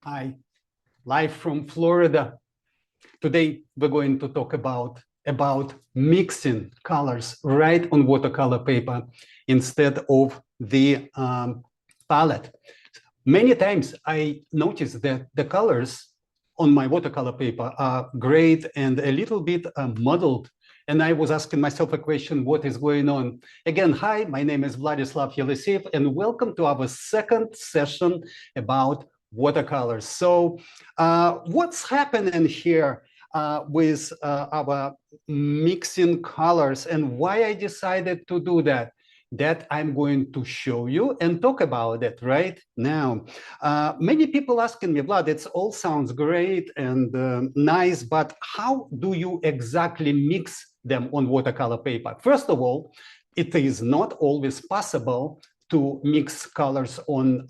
Hi, live from Florida. Today we're going to talk about mixing colors right on watercolor paper instead of the palette. Many times I notice that the colors on my watercolor paper are great and a little bit muddled. And I was asking myself a question, what is going on? Again, hi, my name is Vladislav Yeliseyev, and welcome to our second session about watercolors. So what's happening here with our mixing colors and why I decided to do that? That I'm going to show you and talk about it right now. Many people asking me, Vlad, it all sounds great and nice, but how do you exactly mix them on watercolor paper? First of all, it is not always possible to mix colors on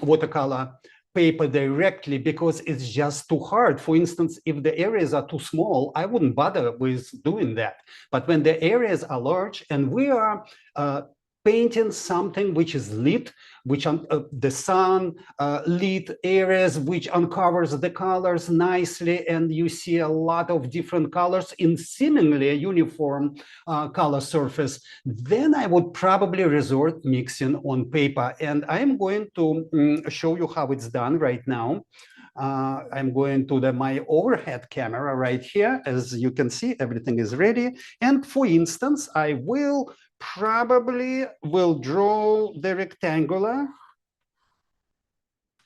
watercolor paper directly because it's just too hard. For instance, if the areas are too small, I wouldn't bother with doing that. But when the areas are large and we are painting something which is lit, which the sun lit areas, which uncovers the colors nicely, and you see a lot of different colors in seemingly a uniform color surface, then I would probably resort mixing on paper. And I'm going to show you how it's done right now. I'm going to my overhead camera right here. As you can see, everything is ready. And for instance, I will probably draw the rectangular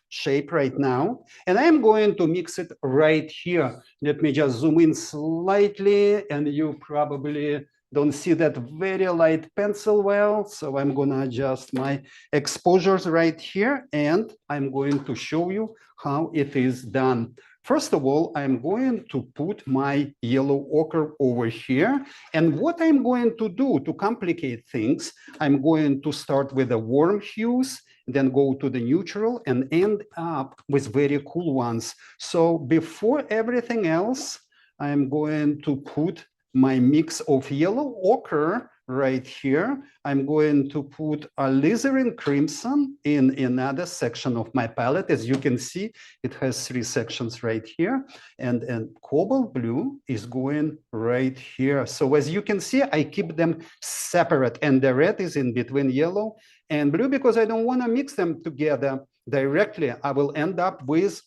shape right now, and I'm going to mix it right here. Let me just zoom in slightly, and you probably don't see that very light pencil well, so I'm gonna adjust my exposures right here, and I'm going to show you how it is done. First of all, I'm going to put my yellow ochre over here. And what I'm going to do to complicate things, I'm going to start with the warm hues, then go to the neutral and end up with very cool ones. So before everything else, I'm going to put my mix of yellow ochre right here. I'm going to put alizarin crimson in another section of my palette. As you can see, it has 3 sections right here. And cobalt blue is going right here. So as you can see, I keep them separate. And the red is in between yellow and blue because I don't want to mix them together directly. I will end up with,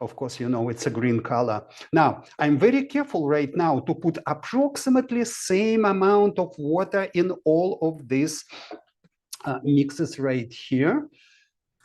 of course, you know, it's a green color. Now, I'm very careful right now to put approximately same amount of water in all of these mixes right here.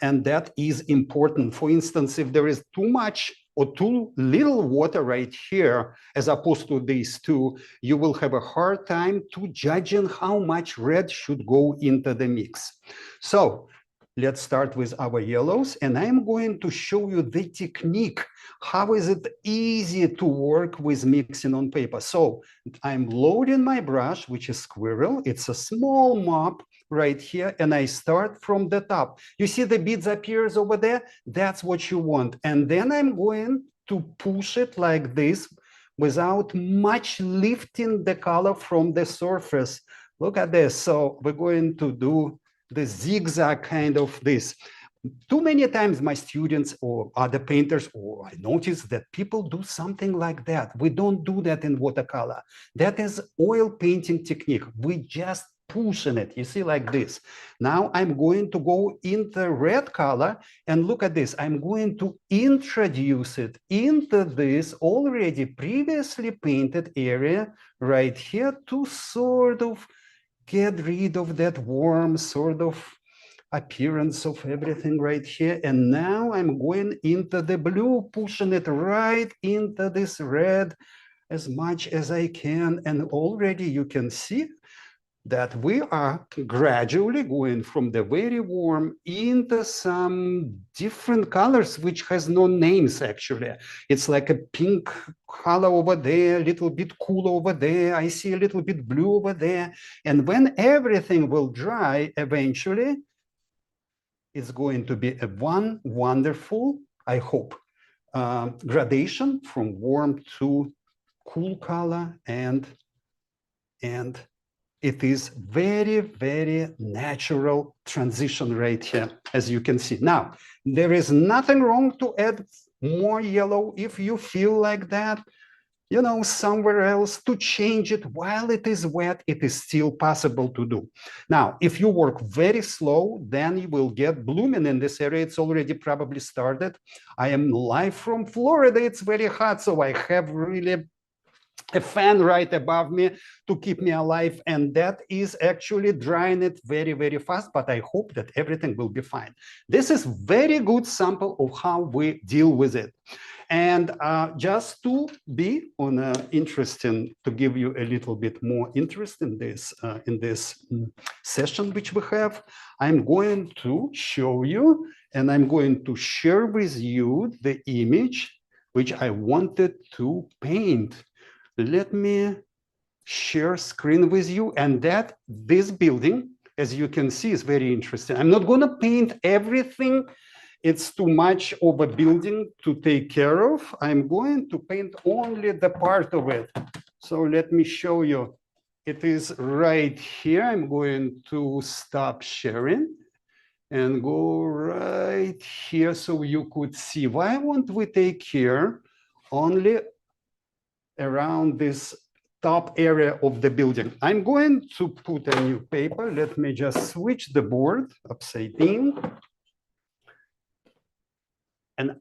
And that is important. For instance, if there is too much or too little water right here, as opposed to these two, you will have a hard time to judging how much red should go into the mix. So let's start with our yellows, and I'm going to show you the technique. How is it easy to work with mixing on paper? So I'm loading my brush, which is squirrel. It's a small mop right here, and I start from the top. You see the beads appears over there? That's what you want. And then I'm going to push it like this without much lifting the color from the surface. Look at this. So we're going to do the zigzag kind of this. Too many times my students or other painters, or I notice that people do something like that. We don't do that in watercolor. That is oil painting technique. We just pushing it, you see, like this. Now I'm going to go into red color, and look at this. I'm going to introduce it into this already previously painted area right here to sort of get rid of that warm sort of appearance of everything right here. And now I'm going into the blue, pushing it right into this red as much as I can. And already you can see that we are gradually going from the very warm into some different colors, which has no names actually. It's like a pink color over there, a little bit cool over there. I see a little bit blue over there. And when everything will dry eventually, it's going to be a one wonderful, I hope, gradation from warm to cool color and it is very, very natural transition right here, as you can see. Now, there is nothing wrong to add more yellow if you feel like that, you know, somewhere else to change it while it is wet. It is still possible to do. Now, if you work very slow, then you will get blooming in this area. It's already probably started. I am live from Florida. It's very hot, so I have really a fan right above me to keep me alive, and that is actually drying it very, very fast, but I hope that everything will be fine. This is very good sample of how we deal with it. And just to be on interesting, to give you a little bit more interest in this session which we have, I'm going to show you, and I'm going to share with you the image which I wanted to paint. Let me share screen with you, and that this building, as you can see, is very interesting. I'm not going to paint everything. It's too much of a building to take care of. I'm going to paint only the part of it. So let me show you. It is right here. I'm going to stop sharing and go right here so you could see. Why won't we take care only around this top area of the building? I'm going to put a new paper. Let me just switch the board upside down. And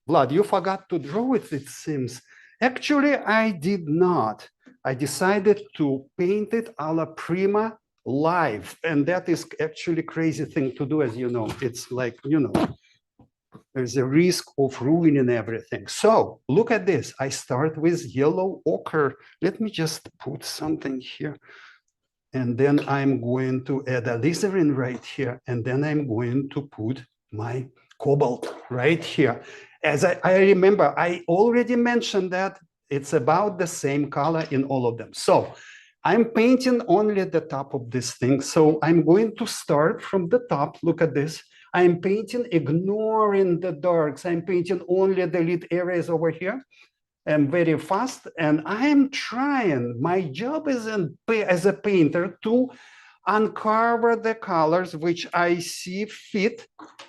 Vlad, you forgot to draw it seems. Actually, I did not. I decided to paint it alla prima live. And that is actually crazy thing to do, as you know. It's like, you know, there's a risk of ruining everything. So look at this. I start with yellow ochre. Let me just put something here. And then I'm going to add alizarin right here. And then I'm going to put my cobalt right here. As I remember, I already mentioned that it's about the same color in all of them. So I'm painting only the top of this thing. So I'm going to start from the top. Look at this. I'm painting, ignoring the darks. I'm painting only the lit areas over here. I'm very fast, and I'm trying. My job is as a painter to uncover the colors which I see fit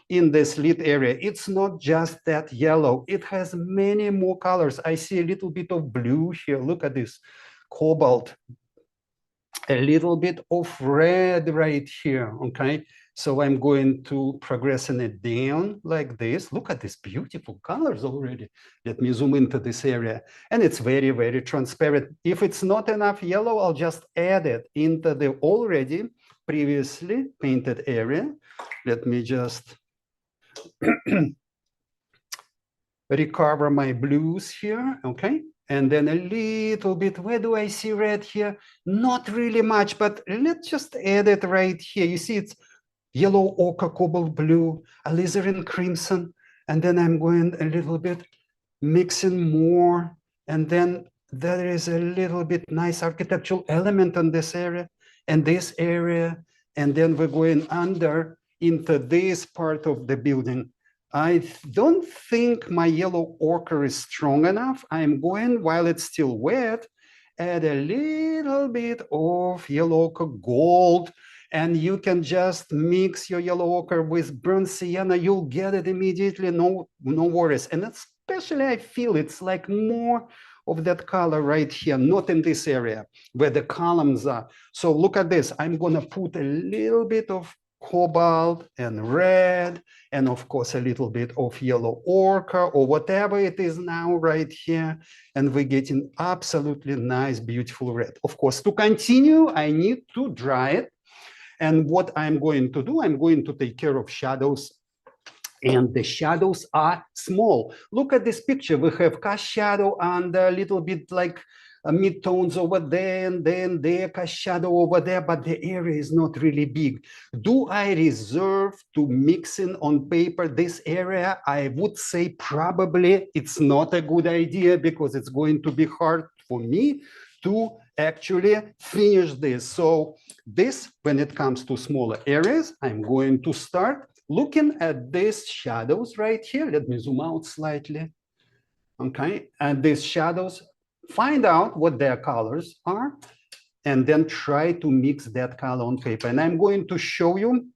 in this lit area. It's not just that yellow. It has many more colors. I see a little bit of blue here. Look at this, cobalt. A little bit of red right here, okay? So I'm going to progressing it down like this. Look at these beautiful colors already. Let me zoom into this area. And it's very, very transparent. If it's not enough yellow, I'll just add it into the already previously painted area. Let me just recover my blues here, okay? And then a little bit, where do I see red here? Not really much, but let's just add it right here. You see it's yellow ochre, cobalt blue, alizarin crimson, and then I'm going a little bit mixing more, and then there is a little bit nice architectural element on this area, and this area, and then we're going under into this part of the building. I don't think my yellow ochre is strong enough. I'm going, while it's still wet, add a little bit of yellow ochre gold, and you can just mix your yellow ochre with burnt sienna. You'll get it immediately, no worries. And especially I feel it's like more of that color right here, not in this area where the columns are. So look at this. I'm gonna put a little bit of cobalt and red, and of course a little bit of yellow ochre or whatever it is now right here, and we're getting absolutely nice, beautiful red. Of course, to continue, I need to dry it. And what I'm going to do, I'm going to take care of shadows. And the shadows are small. Look at this picture. We have cast shadow and a little bit like mid-tones over there, and then there, cast shadow over there, but the area is not really big. Do I reserve to mixing on paper this area? I would say probably it's not a good idea, because it's going to be hard for me to actually finish this. So this, when it comes to smaller areas, I'm going to start looking at these shadows right here. Let me zoom out slightly. Okay, and these shadows, find out what their colors are, and then try to mix that color on paper. And I'm going to show you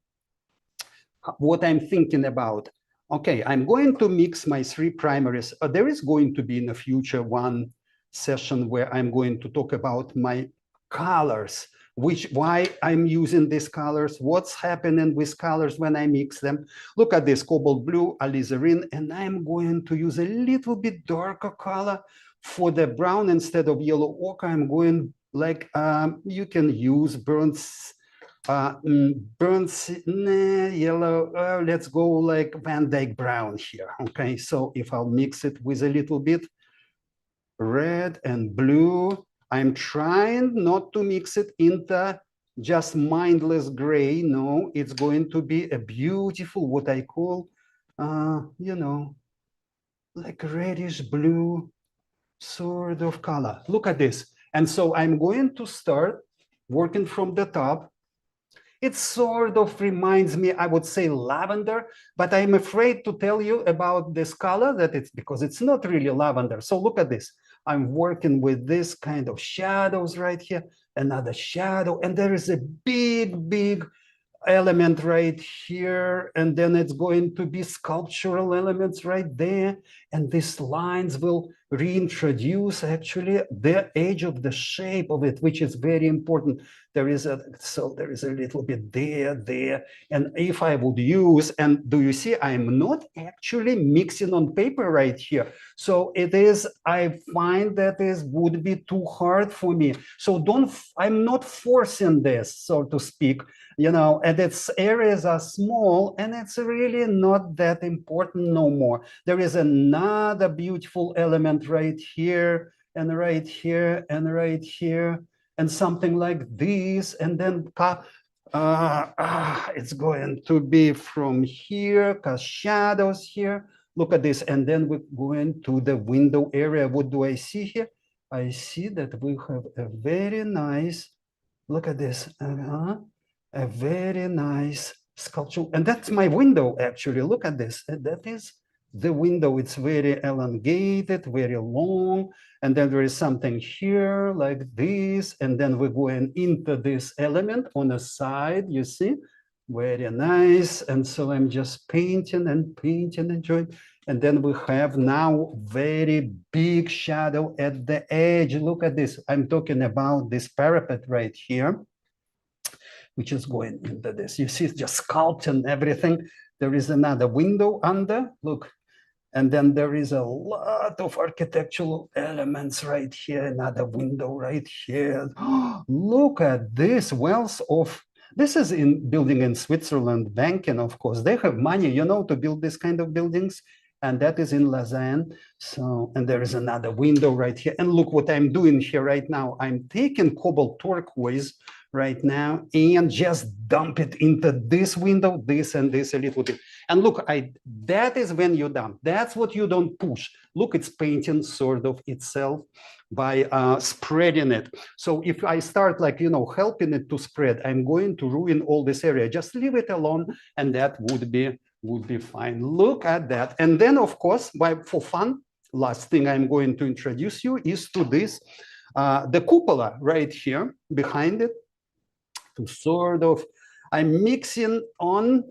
what I'm thinking about. Okay, I'm going to mix my three primaries. There is going to be in the future one session where I'm going to talk about my colors, why I'm using these colors, what's happening with colors when I mix them. Look at this cobalt blue, alizarin, and I'm going to use a little bit darker color for the brown instead of yellow ochre. I'm going like you can use burnt yellow. Let's go like Van Dyke brown here. Okay, so if I'll mix it with a little bit red and blue, I'm trying not to mix it into just mindless gray. No, it's going to be a beautiful, what I call, you know, like reddish blue sort of color. Look at this. And so I'm going to start working from the top. It sort of reminds me, I would say lavender, but I'm afraid to tell you about this color that it's because it's not really lavender. So look at this. I'm working with this kind of shadows right here, another shadow, and there is a big element right here, and then it's going to be sculptural elements right there, and these lines will reintroduce actually the edge of the shape of it, which is very important. There is a little bit there, and if I would use, and do you see I'm not actually mixing on paper right here, so it is, I find that is would be too hard for me, so I'm not forcing this, so to speak, you know, and its areas are small, and it's really not that important no more. There is another beautiful element right here, and right here, and right here, and something like this, and then it's going to be from here, cast shadows here. Look at this, and then we're going to the window area. What do I see here? I see that we have a very nice, look at this, a very nice sculpture. And that's my window, actually. Look at this. That is the window. It's very elongated, very long. And then there is something here like this. And then we're going into this element on the side, you see? Very nice. And so I'm just painting and drawing. And then we have now very big shadow at the edge. Look at this. I'm talking about this parapet right here, which is going into this. You see, it's just sculpting everything. There is another window under, look. And then there is a lot of architectural elements right here, another window right here. Look at this wealth of, this is in building in Switzerland, banking, of course. They have money, you know, to build this kind of buildings. And that is in Lausanne. So, and there is another window right here. And look what I'm doing here right now. I'm taking cobalt turquoise right now and just dump it into this window, this and this a little bit. And look, that is when you dump. That's what you don't push. Look, it's painting sort of itself by spreading it. So if I start like, you know, helping it to spread, I'm going to ruin all this area. Just leave it alone, and that would be fine. Look at that. And then, of course, for fun, last thing I'm going to introduce you is to this, the cupola right here behind it, to sort of, I'm mixing on.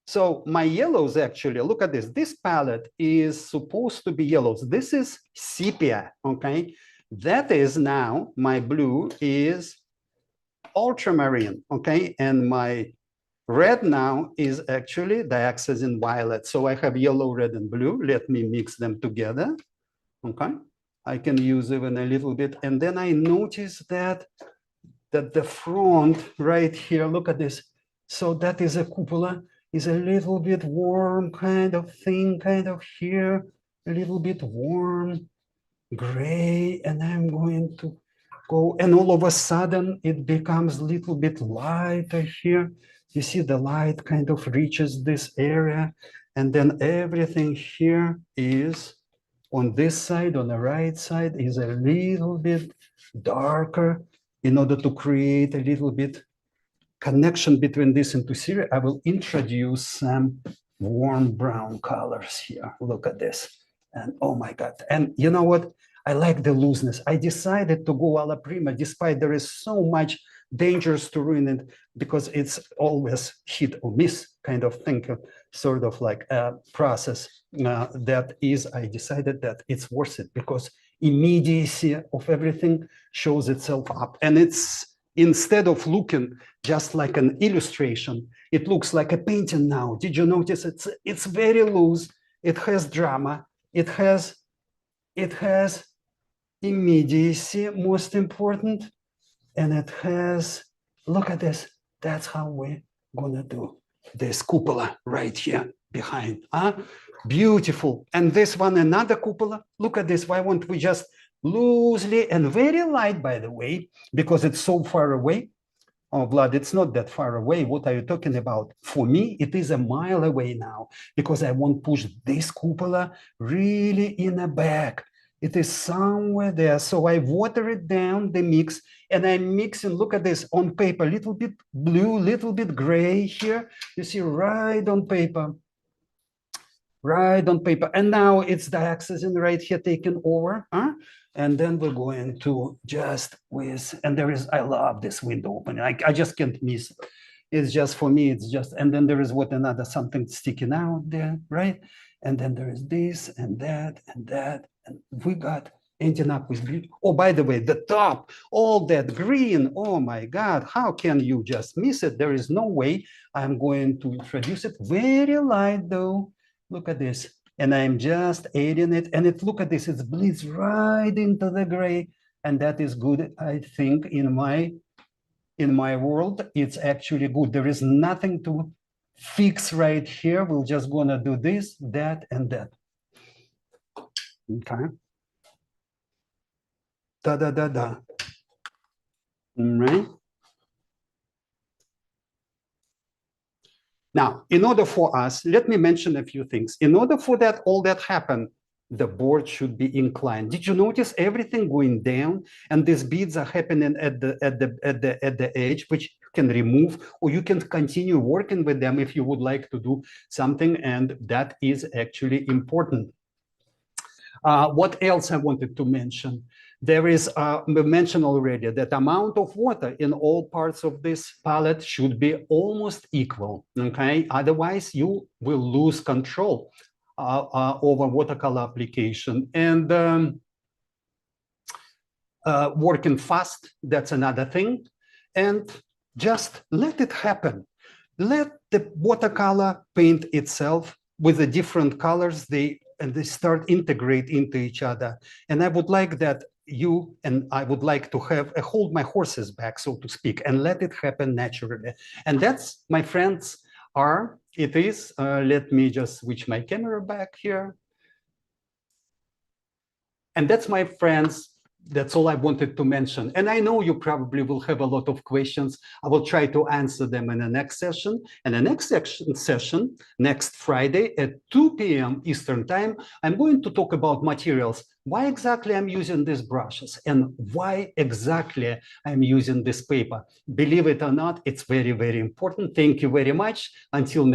So my yellows, actually, look at this. This palette is supposed to be yellows. This is sepia, okay? That is now, my blue is ultramarine, okay? And my red now is actually dioxazine violet. So I have yellow, red, and blue. Let me mix them together, okay? I can use even a little bit. And then I notice that the front right here, look at this. So that is a cupola, is a little bit warm kind of thing, kind of here, a little bit warm, gray, and I'm going to go, and all of a sudden it becomes a little bit lighter here. You see the light kind of reaches this area, and then everything here is on this side, on the right side, is a little bit darker in order to create a little bit connection between this and two series. I will introduce some warm brown colors here. Look at this. And oh my God. And you know what? I like the looseness. I decided to go alla prima, despite there is so much dangers to ruin it, because it's always hit or miss kind of thing, sort of like a process that is, I decided that it's worth it, because immediacy of everything shows itself up. And it's, instead of looking just like an illustration, it looks like a painting now. Did you notice it's very loose, it has drama, it has immediacy, most important, and it has, look at this, that's how we're gonna do this cupola right here behind. Beautiful. And this one, another cupola. Look at this. Why won't we just loosely and very light, by the way, because it's so far away. Oh, Vlad, it's not that far away. What are you talking about? For me, it is a mile away now, because I won't push this cupola really in the back. It is somewhere there. So I water it down, the mix, and I'm mixing, look at this, on paper, little bit blue, little bit gray here. You see, right on paper. Right on paper. And now it's the accessing right here taken over. And then we're going to just with, and there is, I love this window opening. I just can't miss it. It's just, for me, it's just, and then there is what, another something sticking out there, right? And then there is this and that and that. And we got ending up with green. Oh, by the way, the top, all that green, oh my God, how can you just miss it? There is no way. I'm going to introduce it very light though. Look at this. And I'm just adding it. And it, look at this, it bleeds right into the gray. And that is good, I think, in my world. It's actually good. There is nothing to fix right here. We're just gonna do this, that, and that. Okay. Da. Right. Now, in order for us, let me mention a few things. In order for that, all that happen, the board should be inclined. Did you notice everything going down? And these beads are happening at the edge, which you can remove, or you can continue working with them if you would like to do something, and that is actually important. What else I wanted to mention? There is, we mentioned already, that amount of water in all parts of this palette should be almost equal, okay? Otherwise, you will lose control over watercolor application. And working fast, that's another thing. And just let it happen. Let the watercolor paint itself with the different colors, they start integrate into each other. And I would like that you and I would like to have hold my horses back, so to speak, and let it happen naturally. And that's, my friends, it is, let me just switch my camera back here. And that's, my friends, that's all I wanted to mention. And I know you probably will have a lot of questions. I will try to answer them in the next session. And the next session, next Friday at 2 p.m. Eastern time, I'm going to talk about materials. Why exactly I'm using these brushes and why exactly I'm using this paper. Believe it or not, it's very, very important. Thank you very much. Until